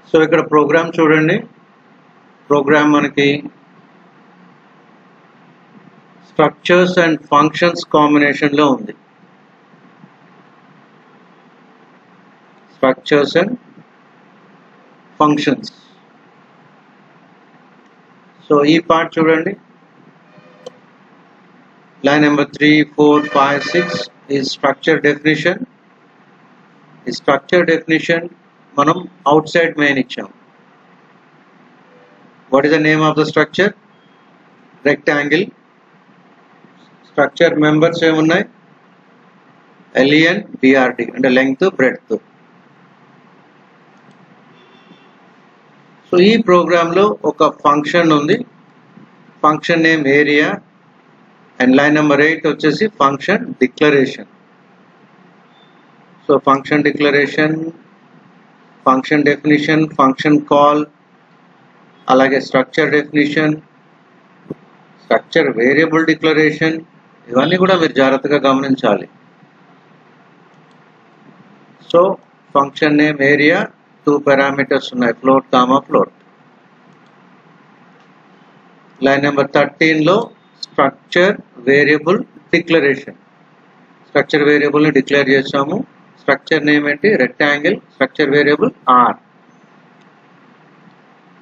So ఇక్కడ programme చూడండి. Programme మనకి స్ట్రక్చర్స్ అండ్ ఫంక్షన్స్ కాంబినేషన్ లో ఉంది. Structures and functions. సో ఈ పార్ట్ చూడండి. Line number 3, 4, 5, 6 is structure definition. ఈ స్ట్రక్చర్ డెఫినిషన్ మనం అవుట్ సైడ్ మెయిన్ ఇచ్చాం. What is the name of the structure? Rectangle. Structure members ఏమున్నాయి? LEN, BRD అంటే length, breadth. So ఈ ప్రోగ్రామ్ లో ఒక ఫంక్షన్ ఉంది. Function name area and line number 8 వచ్చేసి function declaration. So function declaration, function definition, function call, అలాగే structure definition, structure variable declaration, ఇవన్నీ కూడా మీరు జాగ్రత్తగా గమనించాలి. So function name area, 2 parameters ఉన్నాయి, float comma float. Line number 13 లో structure variable declaration. Structure variable ని డిక్లేర్ చేసాము. స్ట్రక్చర్ నేమ్ ఏంటి? Rectangle. Structure variable R.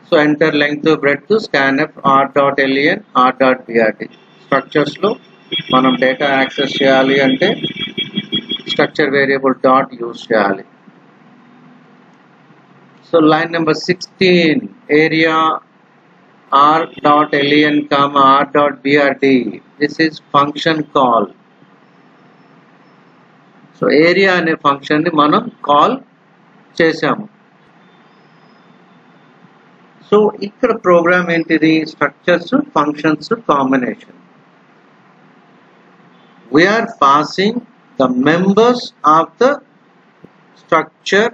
So enter length, breadth, scanf, r.len, r.brd. Structures లో మనం డేటా యాక్సెస్ చేయాలి అంటే structure variable dot use చేయాలి. So line number 16 area r.len, r.brd. This is function call. So area అనే function ని మనం call చేసాము. So ఇక్కడ ప్రోగ్రామ్ ఏంటిది? Structures functions combination. We're passing the members of the structure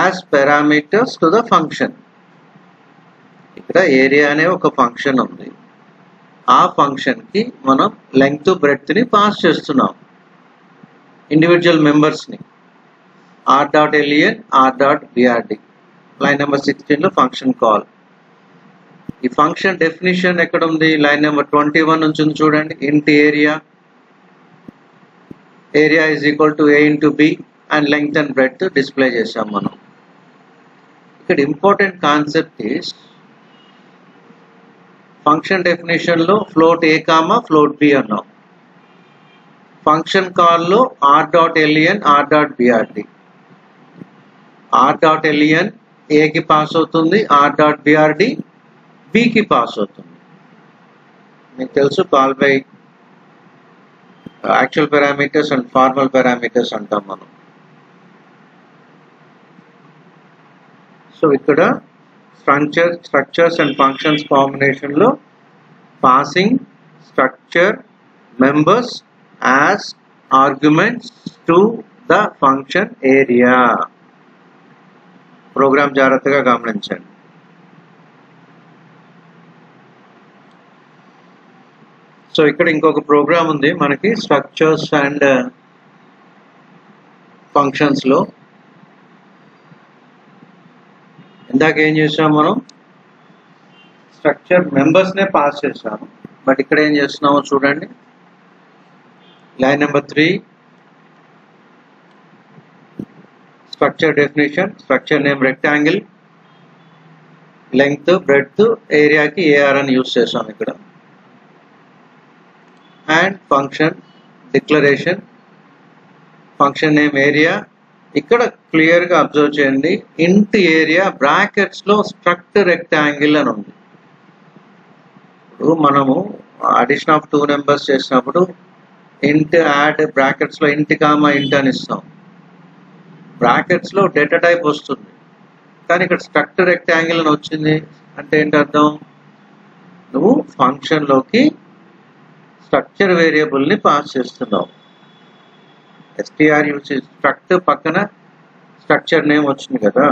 as parameters to the function. ఇక్కడ area అనే ఒక function ఉంది. ఆ ఫంక్షన్ కి మనం లెంగ్త్, బ్రెడ్త్ ని పాస్ చేస్తున్నాం, ఇండివిజువల్ మెంబర్స్ ని. r.len, r.brd. లైన్ నెంబర్ 16 లో ఫంక్షన్ కాల్. ఈ ఫంక్షన్ డెఫినిషన్ ఎక్కడ ఉంది? లైన్ నెంబర్ 21 నుంచి ఉంది చూడండి. Int area, area is equal to a into b and length and breadth display చేసాం మనం. ఇక్కడ important concept is function definition లో float a comma float b అన్నాం. ఫంక్షన్ కాల్ లో r.len, r.brd. r.len a కి పాస్ అవుతుంది, r.brd b కి pass అవుతుంది. మీకు తెలుసు call by actual parameters and formal parameters అంటాం మనం. సో ఇక్కడ స్ట్రక్చర్స్ అండ్ ఫంక్షన్స్ కాంబినేషన్ లో passing structure members as arguments to the function area. Program జాగ్రత్తగా గమనించండి. సో ఇక్కడ ఇంకొక ప్రోగ్రామ్ ఉంది మనకి స్ట్రక్చర్స్ అండ్ ఫంక్షన్స్ లో. ఇందాక ఏం చేసాం మనం? స్ట్రక్చర్ మెంబర్స్ నే పాస్ చేసాము. బట్ ఇక్కడ ఏం చేస్తున్నామో చూడండి. Line number 3 structure definition, structure name rectangle, length, breadth, ఏరియాకి AR అని యూజ్ చేసాం ఇక్కడ. And function declaration, function name area. ఇక్కడ క్లియర్ గా అబ్జర్వ్ చేయండి, ఇంట్ ఏరియా బ్రాకెట్స్ లో స్ట్రక్ట్ రెక్టాంగిల్ అని ఉంది. ఇప్పుడు మనము అడిషన్ ఆఫ్ 2 నెంబర్స్ చేసినప్పుడు ఇంట్ యాడ్ బ్రాకెట్స్ లో ఇంట్ కామా ఇంట్ అని ఇస్తాం. బ్రాకెట్స్ లో డేటా టైప్ వస్తుంది, కానీ ఇక్కడ స్ట్రక్ట్ రెక్టాంగిల్ అని వచ్చింది అంటే ఏంటి అర్థం? నువ్వు ఫంక్షన్ లోకి స్ట్రక్చర్ వేరియబుల్ ని పాస్ చేస్తున్నావు. str స్ట్రక్ట్ పక్కన స్ట్రక్చర్ నేమ్ వచ్చింది కదా.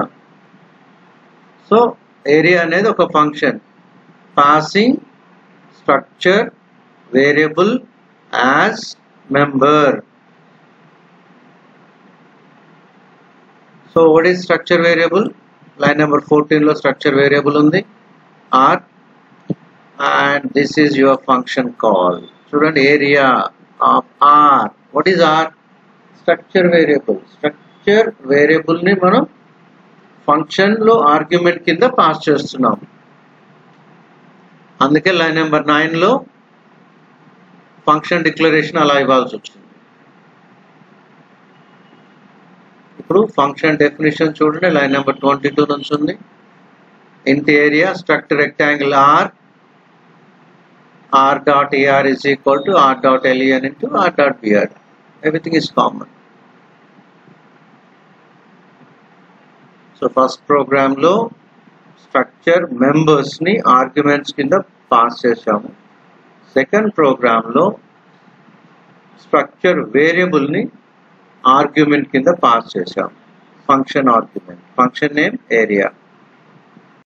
సో ఏరియా అనేది ఒక function passing structure variable as member. So what is structure variable? Line number 14 lo structure variable undi r, and this is your function call. Student, area of r. What is r? Structure variable. Structure variable ni manam function lo argument kinda pass చేస్తున్నాం. అందుకే line number 9 లో function declaration అలా ఇవ్వాల్సి వచ్చింది. ఇప్పుడు function definition చూడండి, line number 22 నుంచి ఉంది. Int area struct rectangle R, r dot er is equal to r dot len into r dot br. Everything is common. So first program లో structure members ని arguments కింద pass చేశాము. Second programme లో structure variable ని argument కింద pass చేశాము. Function argument, function name area.